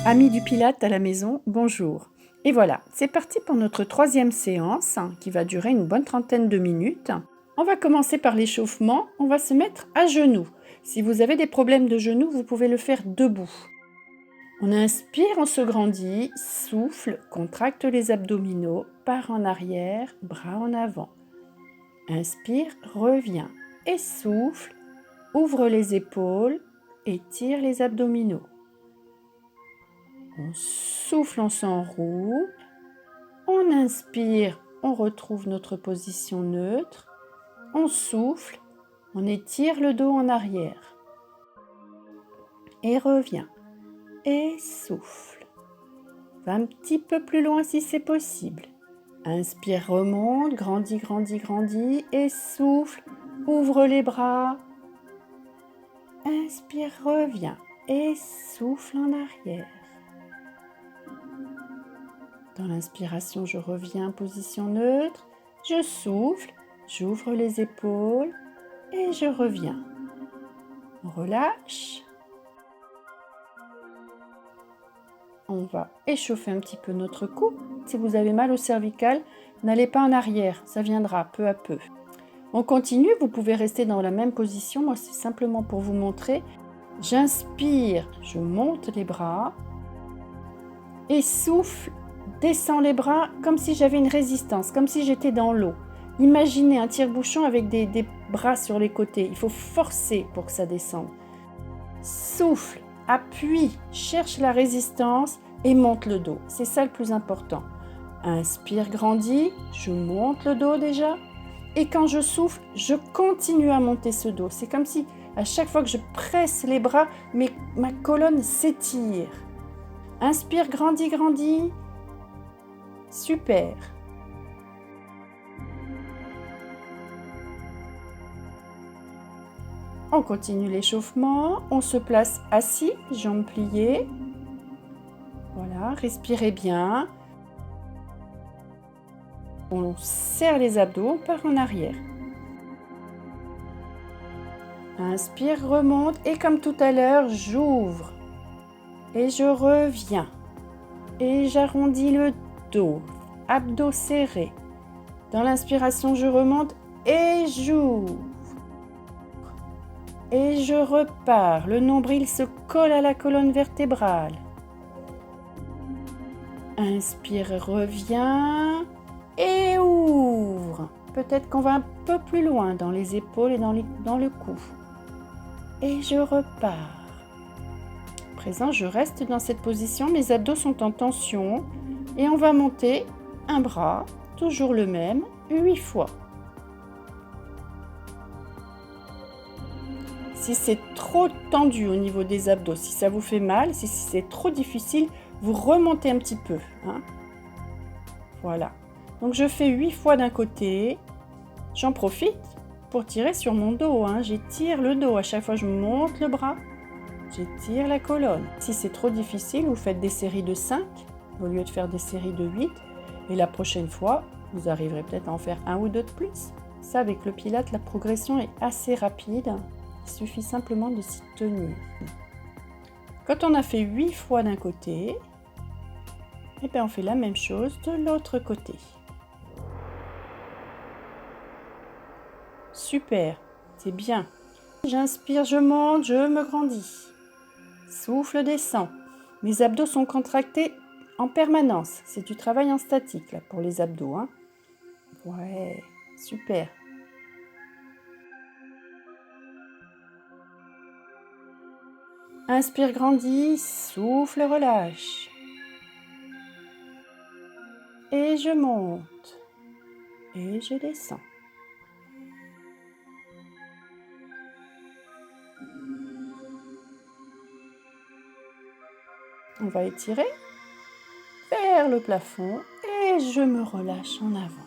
Amis du Pilate à la maison, bonjour. Et voilà, c'est parti pour notre troisième séance qui va durer une bonne trentaine de minutes. On va commencer par l'échauffement, on va se mettre à genoux. Si vous avez des problèmes de genoux, vous pouvez le faire debout. On inspire, on se grandit, souffle, contracte les abdominaux, part en arrière, bras en avant. Inspire, reviens et souffle, ouvre les épaules, étire les abdominaux. On souffle, on s'enroule. On inspire, on retrouve notre position neutre. On souffle, on étire le dos en arrière. Et revient. Et souffle. Va un petit peu plus loin si c'est possible. Inspire, remonte, grandis, grandis, grandis. Et souffle, ouvre les bras. Inspire, reviens. Et souffle en arrière. Dans l'inspiration, je reviens en position neutre, je souffle, j'ouvre les épaules et je reviens. On relâche. On va échauffer un petit peu notre cou. Si vous avez mal au cervical, n'allez pas en arrière, ça viendra peu à peu. On continue, vous pouvez rester dans la même position. Moi, c'est simplement pour vous montrer. J'inspire, je monte les bras et souffle. Descends les bras comme si j'avais une résistance, comme si j'étais dans l'eau. Imaginez un tire-bouchon avec des bras sur les côtés. Il faut forcer pour que ça descende. Souffle, appuie, cherche la résistance et monte le dos. C'est ça le plus important. Inspire, grandis, je monte le dos déjà. Et quand je souffle, je continue à monter ce dos. C'est comme si à chaque fois que je presse les bras, ma colonne s'étire. Inspire, grandis, grandis. Super. On continue l'échauffement. On se place assis, jambes pliées. Voilà, respirez bien. On serre les abdos, on part en arrière. Inspire, remonte et comme tout à l'heure, j'ouvre. Et je reviens. Et j'arrondis le dos, abdos serrés. Dans l'inspiration, je remonte et j'ouvre. Et je repars. Le nombril se colle à la colonne vertébrale. Inspire, reviens et ouvre. Peut-être qu'on va un peu plus loin dans les épaules et dans le cou. Et je repars. À présent, je reste dans cette position. Mes abdos sont en tension. Et on va monter un bras, toujours le même, 8 fois. Si c'est trop tendu au niveau des abdos, si ça vous fait mal, si c'est trop difficile, vous remontez un petit peu. Voilà. Donc je fais 8 fois d'un côté. J'en profite pour tirer sur mon dos. J'étire le dos. À chaque fois, je monte le bras. J'étire la colonne. Si c'est trop difficile, vous faites des séries de 5 au lieu de faire des séries de 8. Et la prochaine fois, vous arriverez peut-être à en faire un ou deux de plus. Ça, avec le Pilate, la progression est assez rapide. Il suffit simplement de s'y tenir. Quand on a fait 8 fois d'un côté, on fait la même chose de l'autre côté. Super, c'est bien. J'inspire, je monte, je me grandis. Souffle, descend. Mes abdos sont contractés en permanence. C'est du travail en statique là, pour les abdos. Ouais, super. Inspire, grandis, souffle, relâche. Et je monte. Et je descends. On va étirer vers le plafond et je me relâche en avant.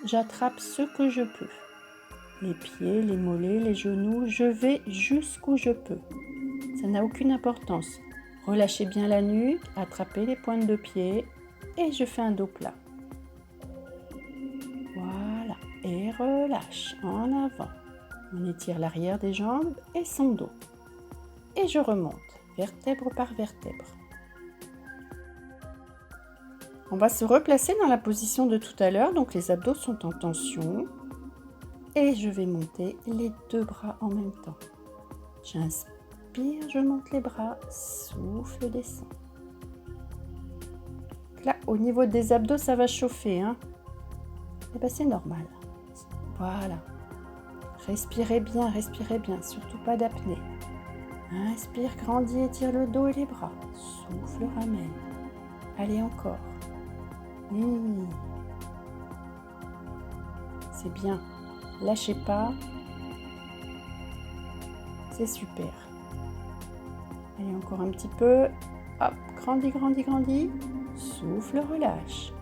J'attrape ce que je peux. Les pieds, les mollets, les genoux, je vais jusqu'où je peux. Ça n'a aucune importance. Relâchez bien la nuque, attrapez les pointes de pied et je fais un dos plat. Voilà, et relâche en avant. On étire l'arrière des jambes et son dos. Et je remonte, vertèbre par vertèbre. On va se replacer dans la position de tout à l'heure, donc les abdos sont en tension. Et je vais monter les deux bras en même temps. J'inspire, je monte les bras, souffle, descend. Là, au niveau des abdos, ça va chauffer, hein. Et bien, c'est normal. Voilà. Respirez bien, surtout pas d'apnée. Inspire, grandis, étire le dos et les bras. Souffle, ramène. Allez, encore. C'est bien. Lâchez pas. C'est super. Allez, encore un petit peu. Hop, grandis, grandis, grandis. Souffle, relâche.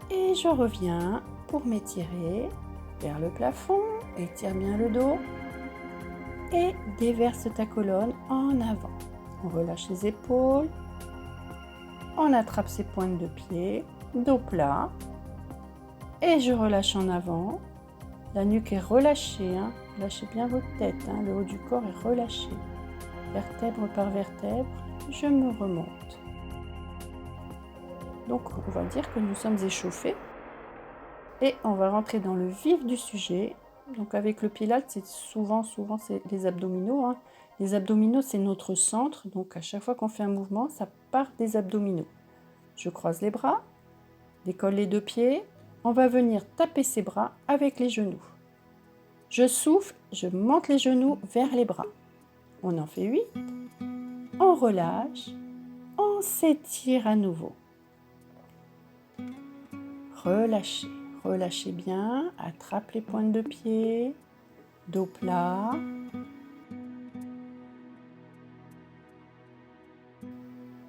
Et je reviens pour m'étirer vers le plafond. Étire bien le dos. Et déverse ta colonne en avant. On relâche les épaules. On attrape ses pointes de pied. Dos plat. Et je relâche en avant. La nuque est relâchée. Hein. Lâchez bien votre tête. Hein. Le haut du corps est relâché. Vertèbre par vertèbre, je me remonte. Donc, on va dire que nous sommes échauffés. Et on va rentrer dans le vif du sujet. Donc, avec le Pilates, c'est souvent, c'est les abdominaux. Hein. Les abdominaux, c'est notre centre. Donc, à chaque fois qu'on fait un mouvement, ça part des abdominaux. Je croise les bras, décolle les deux pieds. On va venir taper ses bras avec les genoux. Je souffle, je monte les genoux vers les bras. On en fait 8. On relâche. On s'étire à nouveau. Relâchez. Relâchez bien. Attrape les pointes de pied. Dos plat.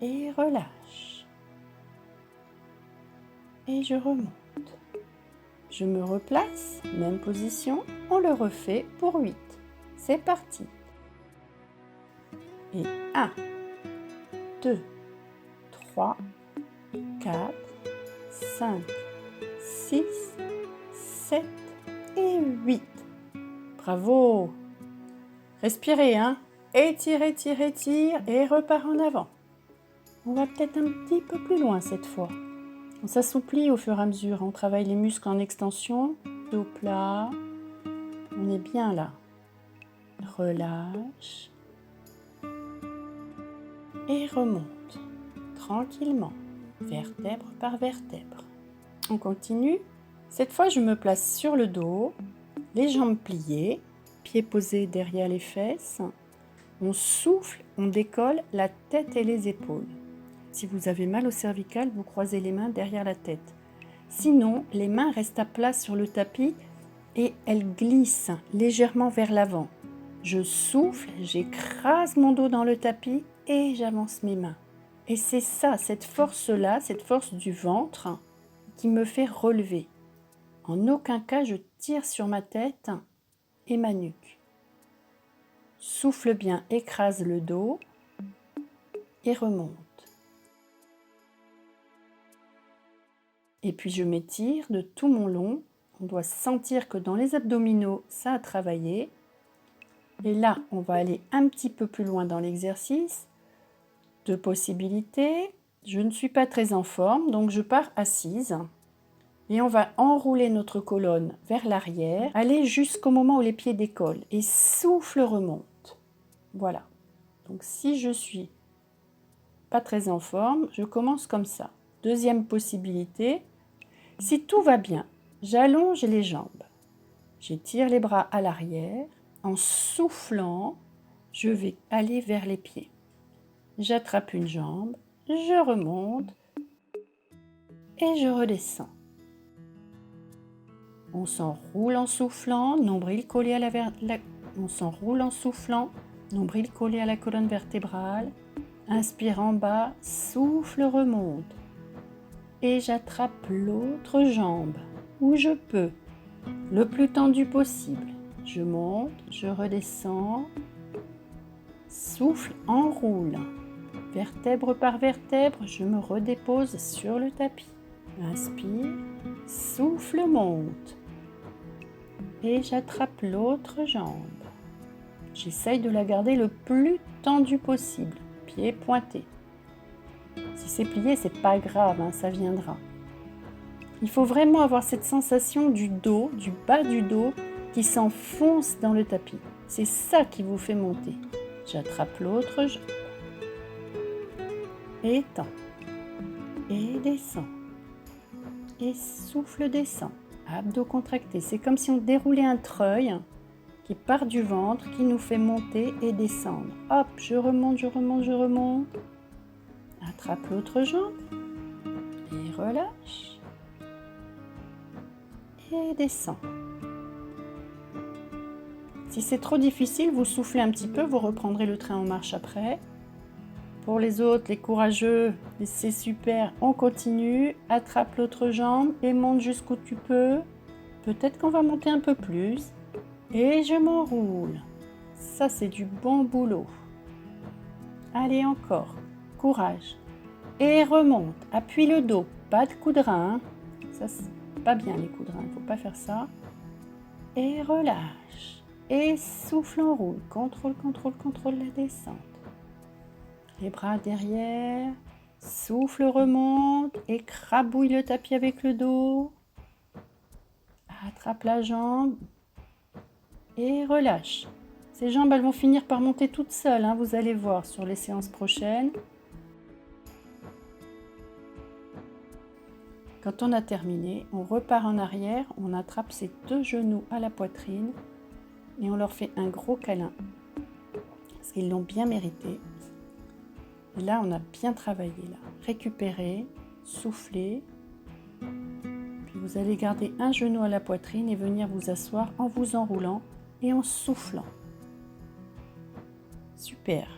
Et relâche. Et je remonte. Je me replace. Même position. On le refait pour 8. C'est parti. Et 1, 2, 3, 4, 5, 6, 7 et 8. Bravo! Respirez, hein? Étire, étire, étire et repart en avant. On va peut-être un petit peu plus loin cette fois. On s'assouplit au fur et à mesure. On travaille les muscles en extension. Dos plat. On est bien là. Relâche. Et remonte tranquillement, vertèbre par vertèbre. On continue. Cette fois, je me place sur le dos, les jambes pliées, pieds posés derrière les fesses. On souffle, on décolle la tête et les épaules. Si vous avez mal au cervical, vous croisez les mains derrière la tête. Sinon, les mains restent à plat sur le tapis et elles glissent légèrement vers l'avant. Je souffle, j'écrase mon dos dans le tapis et j'avance mes mains. Et c'est ça, cette force-là, cette force du ventre qui me fait relever. En aucun cas, je tire sur ma tête et ma nuque. Souffle bien, écrase le dos et remonte. Et puis je m'étire de tout mon long. On doit sentir que dans les abdominaux, ça a travaillé. Et là, on va aller un petit peu plus loin dans l'exercice. 2 possibilités. Je ne suis pas très en forme, donc je pars assise. Et on va enrouler notre colonne vers l'arrière, aller jusqu'au moment où les pieds décollent. Et souffle remonte. Voilà. Donc si je suis pas très en forme, je commence comme ça. Deuxième possibilité. Si tout va bien, j'allonge les jambes. J'étire les bras à l'arrière. En soufflant, je vais aller vers les pieds. J'attrape une jambe, je remonte et je redescends. On s'enroule en soufflant, nombril collé à on s'enroule en soufflant, nombril collé à la colonne vertébrale. Inspire en bas, souffle, remonte. Et j'attrape l'autre jambe où je peux, le plus tendu possible. Je monte, je redescends. Souffle, enroule. Vertèbre par vertèbre, je me redépose sur le tapis. Inspire, souffle, monte. Et j'attrape l'autre jambe. J'essaye de la garder le plus tendue possible, pied pointé. Si c'est plié, c'est pas grave, hein, ça viendra. Il faut vraiment avoir cette sensation du dos, du bas du dos, qui s'enfonce dans le tapis. C'est ça qui vous fait monter. J'attrape l'autre, étends, et descends, et souffle, descend. Abdos contractés, c'est comme si on déroulait un treuil qui part du ventre, qui nous fait monter et descendre. Hop, je remonte, je remonte, je remonte. Attrape l'autre jambe et relâche. Et descend. Si c'est trop difficile, vous soufflez un petit peu, vous reprendrez le train en marche après. Pour les autres, les courageux, c'est super, on continue. Attrape l'autre jambe et monte jusqu'où tu peux. Peut-être qu'on va monter un peu plus. Et je m'enroule. Ça, c'est du bon boulot. Allez, encore. Courage. Et remonte. Appuie le dos. Pas de coups de rein. Ça, c'est pas bien les coups de rein. Il ne faut pas faire ça. Et relâche. Et souffle, enroule. Contrôle, contrôle, contrôle la descente. Les bras derrière. Souffle, remonte. Écrabouille le tapis avec le dos. Attrape la jambe. Et relâche. Ces jambes, elles vont finir par monter toutes seules, hein, vous allez voir sur les séances prochaines. Quand on a terminé, on repart en arrière, on attrape ses deux genoux à la poitrine et on leur fait un gros câlin. Parce qu'ils l'ont bien mérité. Et là, on a bien travaillé. Là. Récupérez, soufflez. Puis vous allez garder un genou à la poitrine et venir vous asseoir en vous enroulant et en soufflant. Super.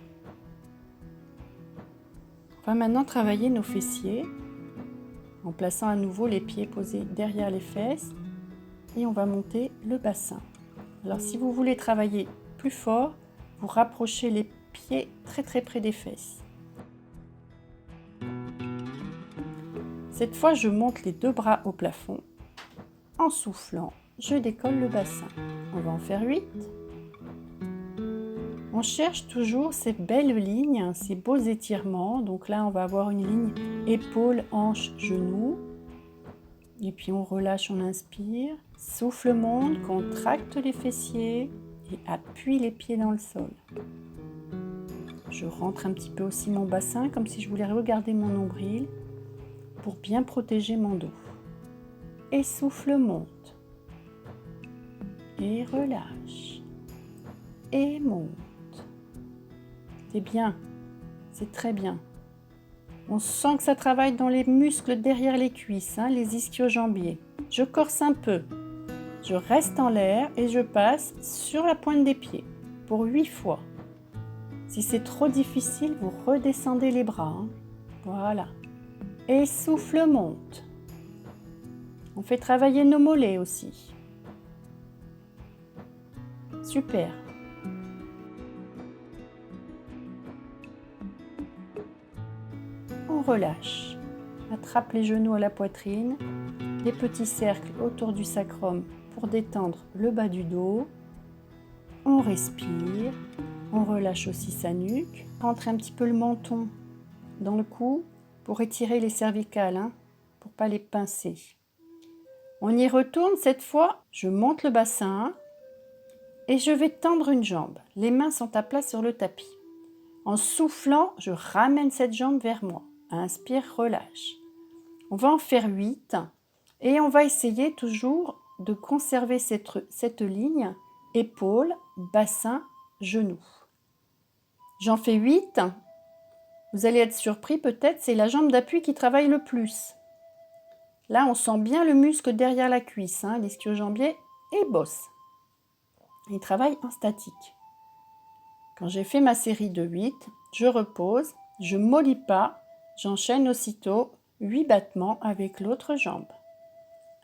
On va maintenant travailler nos fessiers en plaçant à nouveau les pieds posés derrière les fesses et on va monter le bassin. Alors si vous voulez travailler plus fort, vous rapprochez les pieds très très près des fesses. Cette fois, je monte les deux bras au plafond. En soufflant, je décolle le bassin. On va en faire 8. On cherche toujours ces belles lignes, ces beaux étirements. Donc là, on va avoir une ligne épaule, hanche, genou. Et puis on relâche, on inspire. Souffle, monte, contracte les fessiers et appuie les pieds dans le sol. Je rentre un petit peu aussi mon bassin comme si je voulais regarder mon nombril pour bien protéger mon dos. Et souffle, monte. Et relâche. Et monte. C'est bien. C'est très bien. On sent que ça travaille dans les muscles derrière les cuisses, hein, les ischio-jambiers. Je corse un peu. Je reste en l'air et je passe sur la pointe des pieds pour 8 fois. Si c'est trop difficile, vous redescendez les bras. Hein. Voilà. Et souffle, monte. On fait travailler nos mollets aussi. Super. On relâche. Attrape les genoux à la poitrine, les petits cercles autour du sacrum pour détendre le bas du dos. On respire. On relâche aussi sa nuque. Rentre un petit peu le menton dans le cou pour étirer les cervicales, hein, pour ne pas les pincer. On y retourne cette fois. Je monte le bassin et je vais tendre une jambe. Les mains sont à plat sur le tapis. En soufflant, je ramène cette jambe vers moi. Inspire, relâche. On va en faire 8 et on va essayer toujours de conserver cette ligne épaule, bassin, genou. J'en fais 8. Vous allez être surpris peut-être, c'est la jambe d'appui qui travaille le plus. Là, on sent bien le muscle derrière la cuisse, hein, l'ischio-jambier, et bosse. Il travaille en statique. Quand j'ai fait ma série de 8, je repose, je ne mollis pas, j'enchaîne aussitôt 8 battements avec l'autre jambe.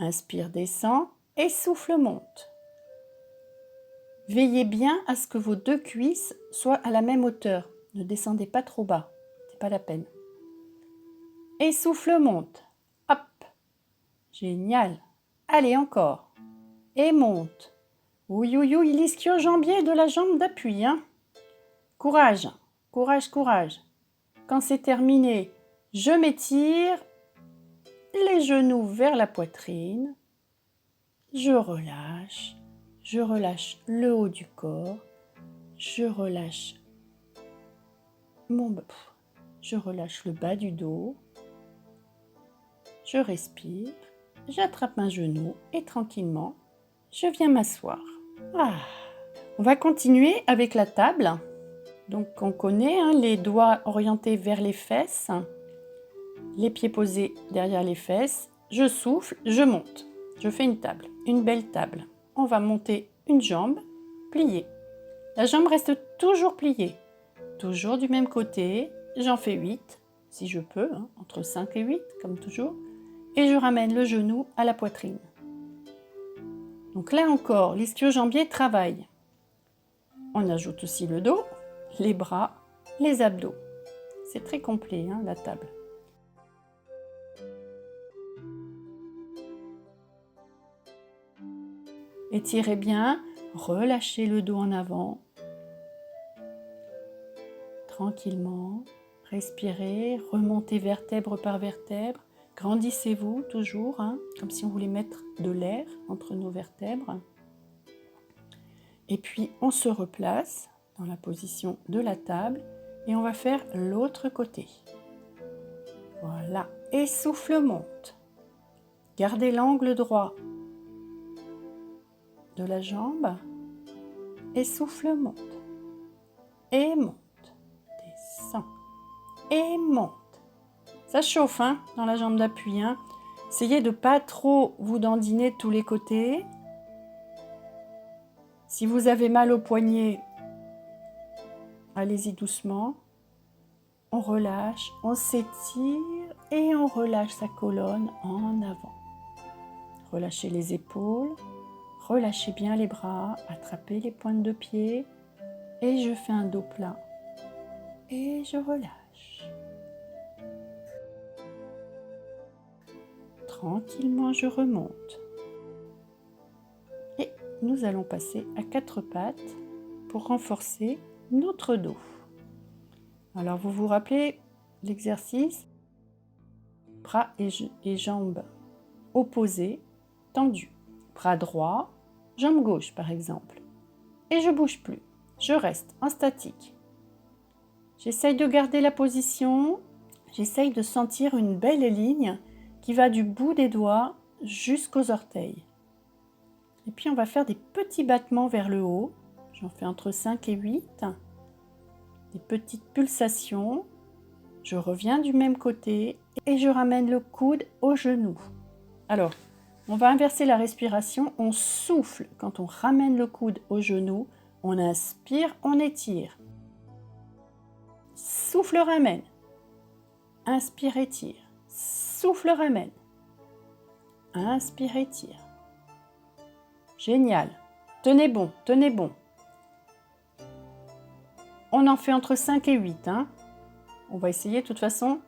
Inspire, descend et souffle, monte. Veillez bien à ce que vos deux cuisses soient à la même hauteur. Ne descendez pas trop bas, c'est pas la peine. Et souffle, monte. Hop. Génial. Allez, encore. Et monte. Oui, oui, oui, l'ischio-jambier de la jambe d'appui. Hein. Courage, courage, courage. Quand c'est terminé, Je m'étire, les genoux vers la poitrine. Je relâche le haut du corps. Je relâche le bas du dos. Je respire, j'attrape un genou et tranquillement, je viens m'asseoir. On va continuer avec la table. Donc on connaît les doigts orientés vers les fesses, les pieds posés derrière les fesses. Je souffle, je monte. Je fais une table, une belle table. On va monter une jambe, pliée. La jambe reste toujours pliée, toujours du même côté. J'en fais 8, si je peux, entre 5 et 8, comme toujours. Et je ramène le genou à la poitrine. Donc là encore, l'ischio-jambier travaille. On ajoute aussi le dos, les bras, les abdos. C'est très complet, la table. Étirez bien, relâchez le dos en avant. Tranquillement, respirez, remontez vertèbre par vertèbre. Grandissez-vous toujours, comme si on voulait mettre de l'air entre nos vertèbres. Et puis, on se replace dans la position de la table et on va faire l'autre côté. Voilà. Et souffle monte. Gardez l'angle droit de la jambe et souffle monte. Et monte. Descend. Et monte. Ça chauffe dans la jambe d'appui. Essayez de ne pas trop vous dandiner de tous les côtés. Si vous avez mal au poignet, allez-y doucement. On relâche, on s'étire et on relâche sa colonne en avant. Relâchez les épaules, relâchez bien les bras, attrapez les pointes de pied et je fais un dos plat. Et je relâche. Tranquillement, je remonte. Et nous allons passer à 4 pattes pour renforcer notre dos. Alors, vous vous rappelez l'exercice? Bras et jambes opposés, tendus. Bras droit, jambe gauche par exemple. Et je ne bouge plus. Je reste en statique. J'essaye de garder la position. J'essaye de sentir une belle ligne qui va du bout des doigts jusqu'aux orteils. Et puis on va faire des petits battements vers le haut. J'en fais entre 5 et 8. Des petites pulsations. Je reviens du même côté et je ramène le coude au genou. Alors, on va inverser la respiration. On souffle quand on ramène le coude au genou. On inspire, on étire. Souffle, ramène. Inspire, étire. Souffle, ramène. Inspire, étire. Génial. Tenez bon, tenez bon. On en fait entre 5 et 8. On va essayer de toute façon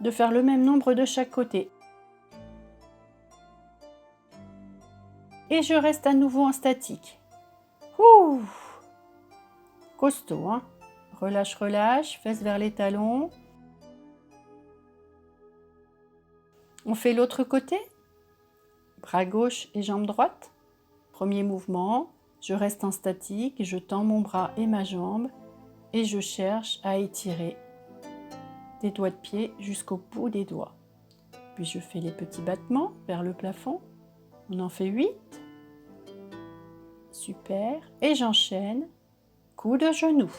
de faire le même nombre de chaque côté. Et je reste à nouveau en statique. Ouh. Costaud, Relâche, relâche, fesses vers les talons. On fait l'autre côté. Bras gauche et jambe droite. Premier mouvement, je reste en statique, je tends mon bras et ma jambe et je cherche à étirer des doigts de pied jusqu'au bout des doigts. Puis je fais les petits battements vers le plafond. On en fait 8. Super. Et j'enchaîne. Coude, genou.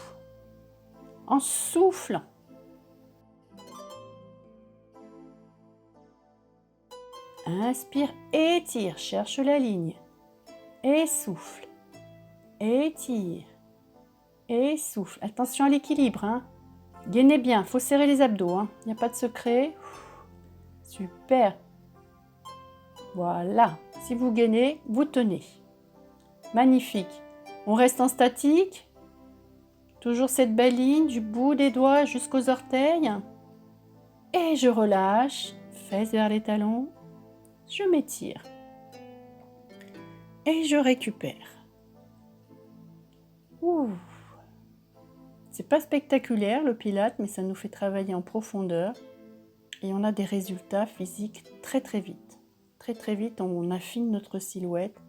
En soufflant. Inspire, étire, cherche la ligne. Et souffle. Étire. Et souffle. Attention à l'équilibre. Gainez bien, il faut serrer les abdos. Il n'y a pas de secret. Super. Voilà. Si vous gainez, vous tenez. Magnifique. On reste en statique. Toujours cette belle ligne du bout des doigts jusqu'aux orteils. Et je relâche. Fesses vers les talons. Je m'étire. Et je récupère. Ouh. C'est pas spectaculaire le pilate, mais ça nous fait travailler en profondeur. et on a des résultats physiques très très vite. Très très vite, on affine notre silhouette.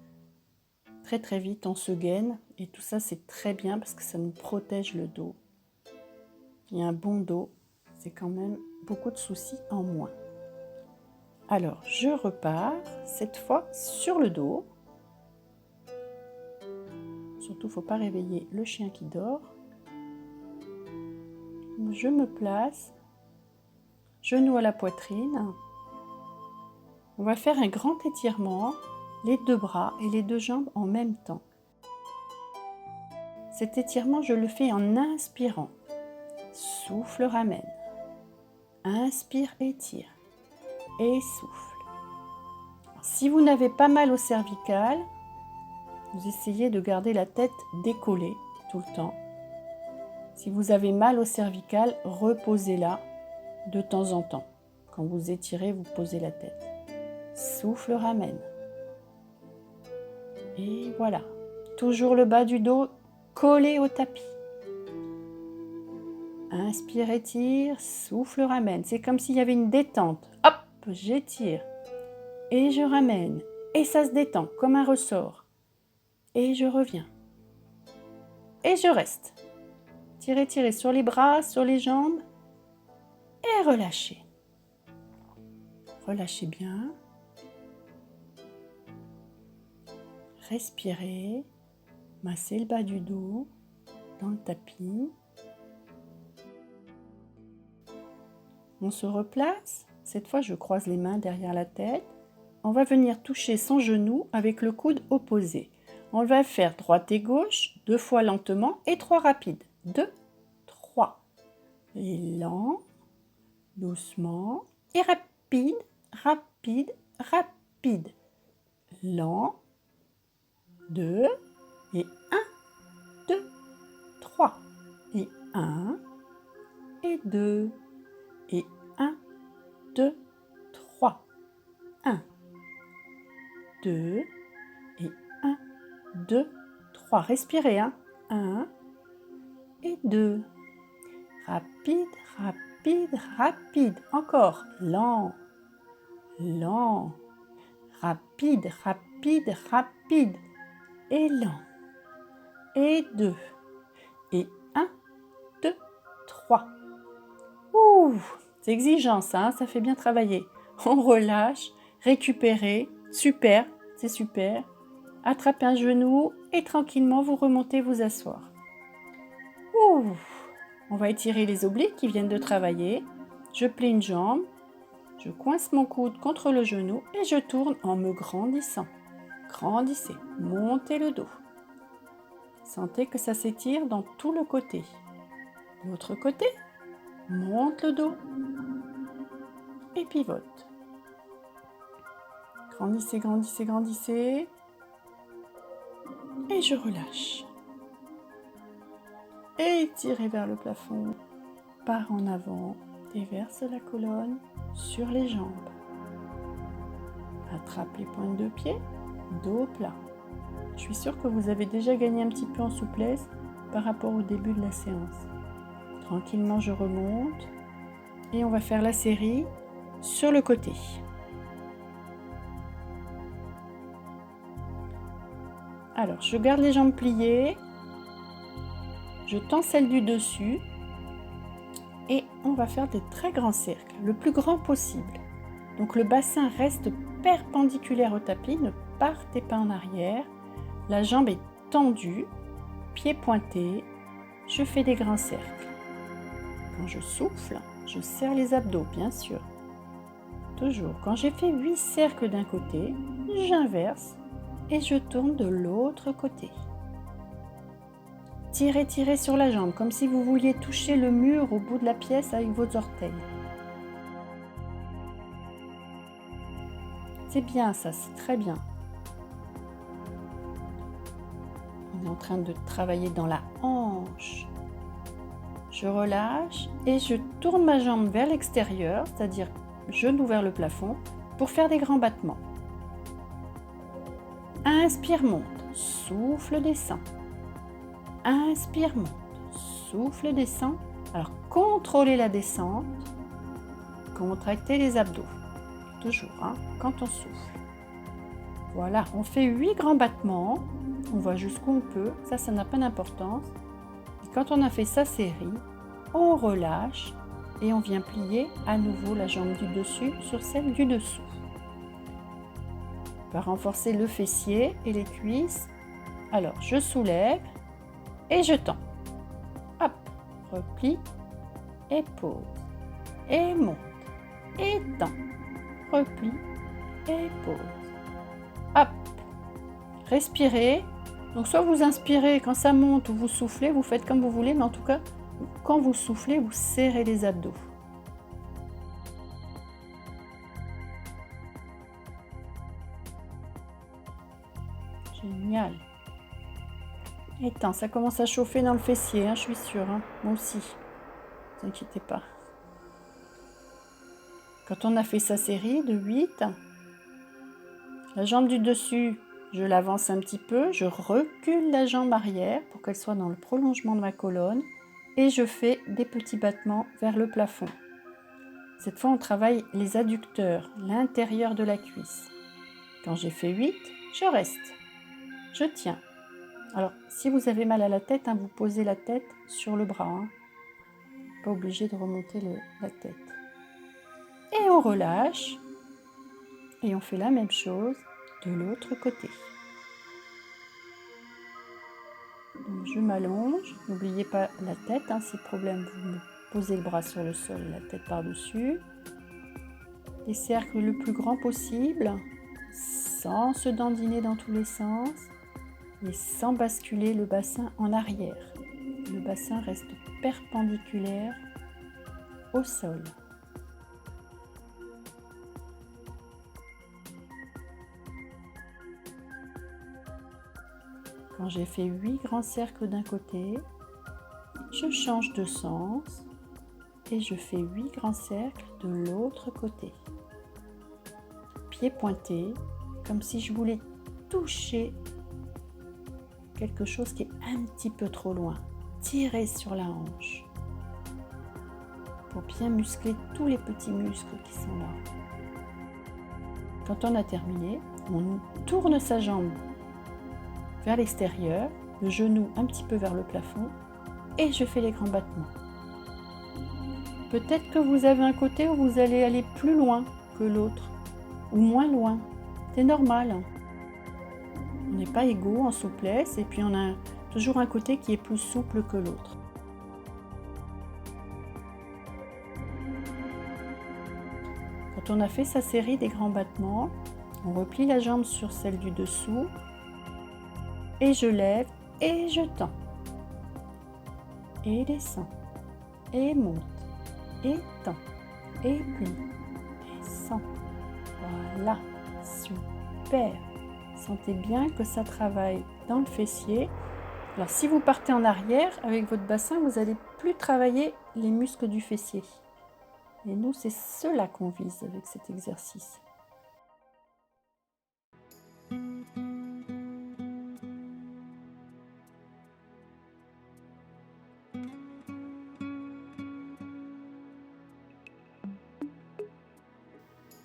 Très très vite, on se gaine et tout ça, c'est très bien parce que ça nous protège le dos. Et un bon dos, c'est quand même beaucoup de soucis en moins. Alors, je repars, cette fois sur le dos. Surtout, il ne faut pas réveiller le chien qui dort. Je me place, genou à la poitrine. On va faire un grand étirement, les deux bras et les deux jambes en même temps. Cet étirement, je le fais en inspirant. Souffle, ramène. Inspire, étire. Et souffle. Si vous n'avez pas mal au cervical, vous essayez de garder la tête décollée tout le temps. Si vous avez mal au cervical, reposez-la de temps en temps. Quand vous étirez, vous posez la tête. Souffle, ramène. Et voilà. Toujours le bas du dos collé au tapis. Inspire, étire, souffle, ramène. C'est comme s'il y avait une détente. Hop, j'étire. Et je ramène. Et ça se détend comme un ressort. Et je reviens. Et je reste. Tirez, tirez sur les bras, sur les jambes. Et relâchez. Relâchez bien. Respirez. Massez le bas du dos dans le tapis. On se replace. Cette fois, je croise les mains derrière la tête. On va venir toucher son genou avec le coude opposé. On va faire droite et gauche, 2 fois lentement et 3 rapides. 2, 3. Et lent, doucement et rapide, rapide, rapide. Lent, 2 et 1, 2, 3. Et 1 et 2 et 1, 2, 3. 1, 2 et 1, 2, 3. Respirez, 1 et 2. Rapide, rapide, rapide. Encore. Lent, lent. Rapide, rapide, rapide. Et lent. Et 2. Et 1, 2, 3. Ouh, c'est exigeant ça, ça fait bien travailler. On relâche, récupérez. Super, c'est super. Attrapez un genou et tranquillement vous remontez vous asseoir. Ouh, on va étirer les obliques qui viennent de travailler. Je plie une jambe, je coince mon coude contre le genou et je tourne en me grandissant. Grandissez, montez le dos. Sentez que ça s'étire dans tout le côté. L'autre côté, monte le dos et pivote. Grandissez, grandissez, grandissez. Et je relâche. Et tirez vers le plafond. Par en avant. Déverse la colonne sur les jambes. Attrape les pointes de pied. Dos plat. Je suis sûre que vous avez déjà gagné un petit peu en souplesse par rapport au début de la séance. Tranquillement, je remonte. Et on va faire la série sur le côté. Alors, je garde les jambes pliées, je tends celle du dessus et on va faire des très grands cercles, le plus grand possible. Donc le bassin reste perpendiculaire au tapis, ne partez pas en arrière. La jambe est tendue, pied pointé, je fais des grands cercles. Quand je souffle, je serre les abdos, bien sûr. Toujours, quand j'ai fait 8 cercles d'un côté, j'inverse. Et je tourne de l'autre côté. Tirez, tirez sur la jambe, comme si vous vouliez toucher le mur au bout de la pièce avec vos orteils. C'est bien ça, c'est très bien. On est en train de travailler dans la hanche. Je relâche et je tourne ma jambe vers l'extérieur, c'est-à-dire genou vers le plafond, pour faire des grands battements. Inspire, monte, souffle, descend. Inspire, monte, souffle, descend. Alors, contrôlez la descente. contractez les abdos. Toujours, hein, quand on souffle. Voilà, on fait 8 grands battements. On va jusqu'où on peut. Ça n'a pas d'importance. Et quand on a fait sa série, on relâche et on vient plier à nouveau la jambe du dessus sur celle du dessous. On va renforcer le fessier et les cuisses. Alors, je soulève et je tends. Hop, replie et pose. Et monte. Et tend. Replie et pose. Hop. Respirez. Donc, soit vous inspirez quand ça monte ou vous soufflez, vous faites comme vous voulez, mais en tout cas, quand vous soufflez, vous serrez les abdos. Génial. Et tant, ça commence à chauffer dans le fessier, hein, je suis sûre. Hein. Moi aussi. Ne vous inquiétez pas. Quand on a fait sa série de 8, la jambe du dessus, je l'avance un petit peu, je recule la jambe arrière pour qu'elle soit dans le prolongement de ma colonne et je fais des petits battements vers le plafond. Cette fois, on travaille les adducteurs, l'intérieur de la cuisse. Quand j'ai fait 8, je reste. Je tiens. Alors, si vous avez mal à la tête, hein, vous posez la tête sur le bras. Hein. Pas obligé de remonter la tête. Et on relâche. Et on fait la même chose de l'autre côté. Donc, je m'allonge. N'oubliez pas la tête. Hein, si problème, vous posez le bras sur le sol, la tête par-dessus. Les cercles le plus grand possible, sans se dandiner dans tous les sens et sans basculer le bassin en arrière. Le bassin reste perpendiculaire au sol. Quand j'ai fait 8 grands cercles d'un côté, je change de sens et je fais 8 grands cercles de l'autre côté. Pieds pointés, comme si je voulais toucher quelque chose qui est un petit peu trop loin. Tirez sur la hanche pour bien muscler tous les petits muscles qui sont là. Quand on a terminé, on tourne sa jambe vers l'extérieur, le genou un petit peu vers le plafond et je fais les grands battements. Peut-être que vous avez un côté où vous allez aller plus loin que l'autre ou moins loin. C'est normal. On n'est pas égaux en souplesse et puis on a toujours un côté qui est plus souple que l'autre. Quand on a fait sa série des grands battements, on replie la jambe sur celle du dessous et je lève et je tends. Et descends. Et monte. Et tends. Et plie. Descends. Voilà. Super. Sentez bien que ça travaille dans le fessier. Alors si vous partez en arrière avec votre bassin, vous n'allez plus travailler les muscles du fessier. Et nous, c'est cela qu'on vise avec cet exercice.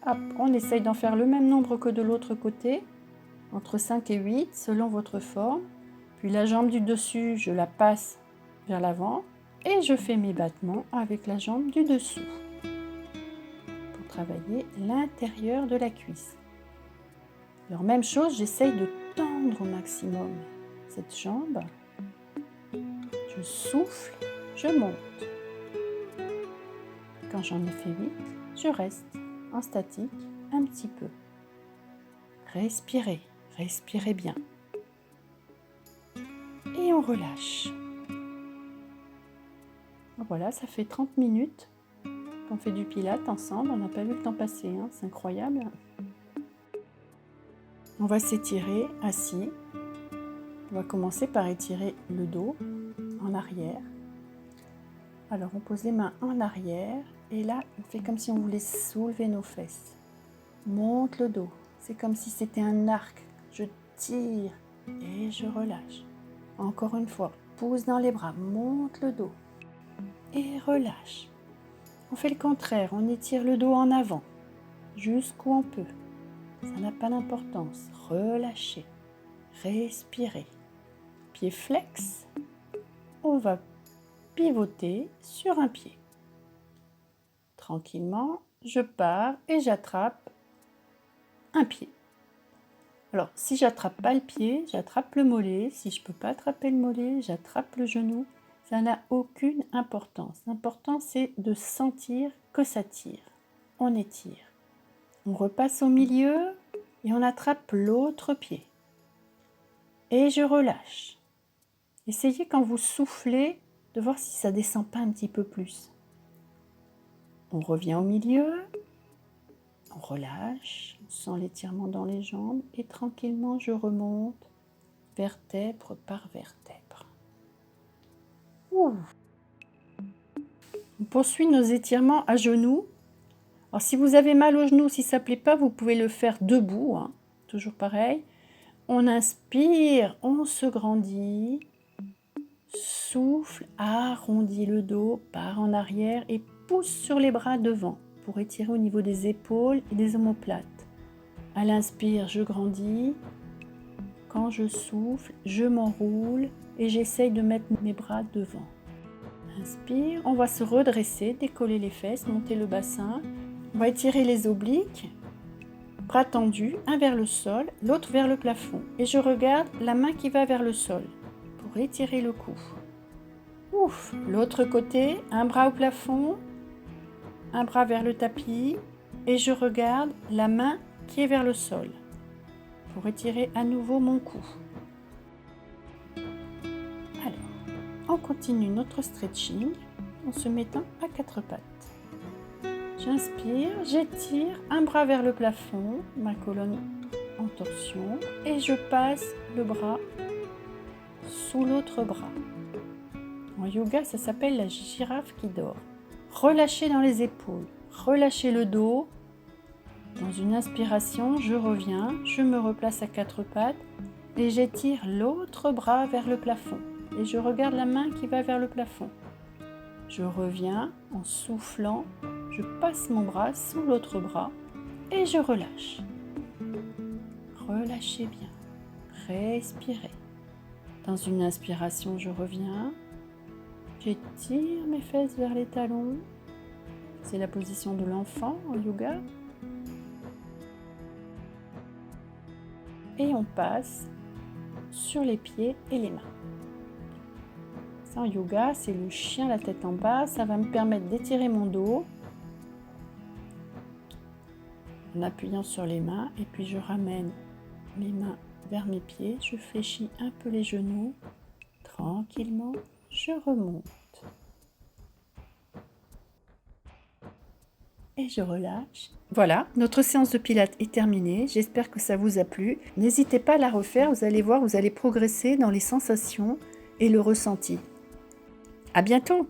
Hop, on essaye d'en faire le même nombre que de l'autre côté, entre 5 et 8 selon votre forme. Puis la jambe du dessus, je la passe vers l'avant et je fais mes battements avec la jambe du dessous pour travailler l'intérieur de la cuisse. Alors même chose, j'essaye de tendre au maximum cette jambe. Je souffle, je monte. Quand j'en ai fait 8, je reste en statique un petit peu. Respirez, respirez bien. Et on relâche. Voilà, ça fait 30 minutes qu'on fait du pilate ensemble. On n'a pas vu le temps passer, hein, c'est incroyable. On va s'étirer assis. On va commencer par étirer le dos en arrière. Alors on pose les mains en arrière et là on fait comme si on voulait soulever nos fesses. Monte le dos, c'est comme si c'était un arc. Je tire et je relâche. Encore une fois, pousse dans les bras, monte le dos et relâche. On fait le contraire, on étire le dos en avant, jusqu'où on peut. Ça n'a pas d'importance. Relâchez, respirez. Pied flex, on va pivoter sur un pied. Tranquillement, je pars et j'attrape un pied. Alors, si j'attrape pas le pied, j'attrape le mollet. Si je peux pas attraper le mollet, j'attrape le genou. Ça n'a aucune importance. L'important, c'est de sentir que ça tire. On étire. On repasse au milieu et on attrape l'autre pied. Et je relâche. Essayez quand vous soufflez de voir si ça descend pas un petit peu plus. On revient au milieu. On relâche. On sent l'étirement dans les jambes. Et tranquillement, je remonte vertèbre par vertèbre. Ouh. On poursuit nos étirements à genoux. Alors, si vous avez mal au genou, si ça ne plaît pas, vous pouvez le faire debout. Hein. Toujours pareil. On inspire, on se grandit. Souffle, arrondit le dos, part en arrière et pousse sur les bras devant pour étirer au niveau des épaules et des omoplates. À l'inspire, je grandis. Quand je souffle, je m'enroule et j'essaye de mettre mes bras devant. Inspire, on va se redresser, décoller les fesses, monter le bassin. On va étirer les obliques, bras tendus, un vers le sol, l'autre vers le plafond. Et je regarde la main qui va vers le sol pour étirer le cou. Ouf, l'autre côté, un bras au plafond, un bras vers le tapis et je regarde la main qui est vers le sol pour étirer à nouveau mon cou. Alors, on continue notre stretching en se mettant à quatre pattes. J'inspire, j'étire un bras vers le plafond, ma colonne en torsion et je passe le bras sous l'autre bras. En yoga, ça s'appelle la girafe qui dort. Relâchez dans les épaules, relâchez le dos. Dans une inspiration, je reviens, je me replace à quatre pattes et j'étire l'autre bras vers le plafond. Et je regarde la main qui va vers le plafond. Je reviens en soufflant, je passe mon bras sous l'autre bras et je relâche. Relâchez bien, respirez. Dans une inspiration, je reviens. J'étire mes fesses vers les talons. C'est la position de l'enfant en yoga. Et on passe sur les pieds et les mains. Ça en yoga, c'est le chien la tête en bas. Ça va me permettre d'étirer mon dos en appuyant sur les mains. Et puis je ramène mes mains vers mes pieds. Je fléchis un peu les genoux. Tranquillement, je remonte. Et je relâche. Voilà, notre séance de pilates est terminée. J'espère que ça vous a plu. N'hésitez pas à la refaire. Vous allez voir, vous allez progresser dans les sensations et le ressenti. À bientôt!